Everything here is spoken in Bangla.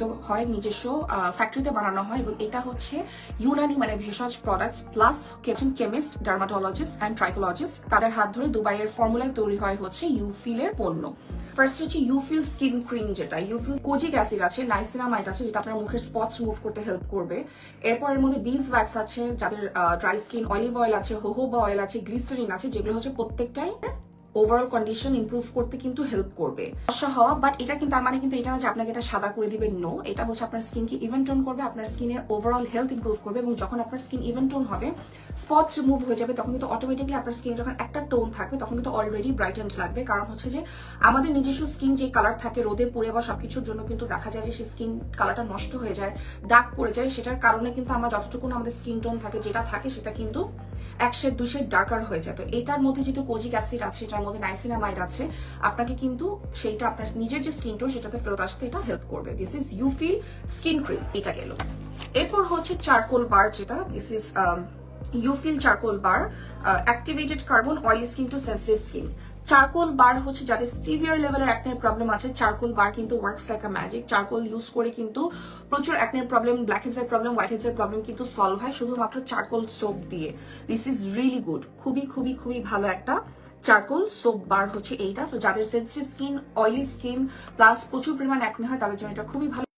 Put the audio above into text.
উৎপাদিত হয়, নিজস্ব ফ্যাক্টরিতে বানানো হয়, এবং এটা হচ্ছে ইউনানি মানে ভেষজ products plus chemist, dermatologist and trichologist তাদের হাত ধরে দুবাইয়ের ফর্মুলায় তৈরি হয় হচ্ছে ইউফিলের পণ্য। ফার্স্ট হচ্ছে ইউফিল স্কিন ক্রিম, যেটা ইউফিল কোজিক অ্যাসিড আছে, নাইসিনামাইড আছে, যেটা আপনার মুখের স্পটস রিমুভ করতে হেল্প করবে। এরপর এর মধ্যে বিজ ওয়্যাক্স আছে যাদের ড্রাই স্কিন, অলিভ অয়েল আছে, হোহোবা অয়েল আছে, গ্লিসারিন আছে, যেগুলো হচ্ছে প্রত্যেকটাই ওভারঅল কন্ডিশন ইমপ্রুভ করতে কিন্তু হেল্প করবে। ফর্সা হওয়া, বাট এটা কিন্তু তার মানে কিন্তু এটা না যে আপনাকে এটা সাদা করে দিবে, নো। এটা হচ্ছে আপনার স্কিনকে ইভেন টোন করবে, আপনার স্কিনের ওভারঅল হেলথ ইমপ্রুভ করবে, এবং যখন আপনার স্কিন ইভেন টোন হবে, স্পটস রিমুভ হয়ে যাবে, তখন কিন্তু অটোমেটিকলি আপনার স্কিনে যখন একটা টোন থাকবে তখন কিন্তু অলরেডি ব্রাইটেন্ড লাগবে। কারণ হচ্ছে যে আমাদের নিজস্ব স্কিন যে কালার থাকে রোদে পুড়ে বা সবকিছুর জন্য কিন্তু দেখা যায় যে সেই স্কিন কালারটা নষ্ট হয়ে যায়, দাগ পড়ে যায়। সেটার কারণে কিন্তু আমরা যতটুকু আমাদের স্কিন টোন থাকে, যেটা থাকে সেটা কিন্তু 1 শেড 2 শেড ডার্কার হয়ে যায়। তো এটার মধ্যে যেহেতু কোজিক অ্যাসিড আছে, এটার মধ্যে নাইসিনামাইড আছে, আপনাকে কিন্তু সেইটা আপনার নিজের যে স্কিন টোন সেটাতে ফেরত আসতে এটা হেল্প করবে। This is Eufil skin cream, এটা গেল। এরপর হচ্ছে চারকোল বার, যেটা this is Eufil charcoal bar, activated carbon, oily skin to sensitive skin. Charcoal bar হচ্ছে যাদের সিভিয়ার লেভেলের অ্যাকনের প্রবলেম আছে, চারকোল বার কিন্তু works like a magic. Charcoal use করে কিন্তু প্রচুর অ্যাকনের প্রবলেম, ব্ল্যাক হেডসের প্রবলেম, হোয়াইট হেডসের প্রবলেম কিন্তু সলভ হয় শুধুমাত্র চারকোল সোপ দিয়ে। দিস ইজ রিয়েলি গুড, খুবই খুবই খুবই ভালো একটা চারকোল সোপ বার হচ্ছে এইটা। তো যাদের sensitive skin, oily skin plus প্রচুর পরিমাণ অ্যাকনে হয় তাদের জন্য এটা খুবই ভালো।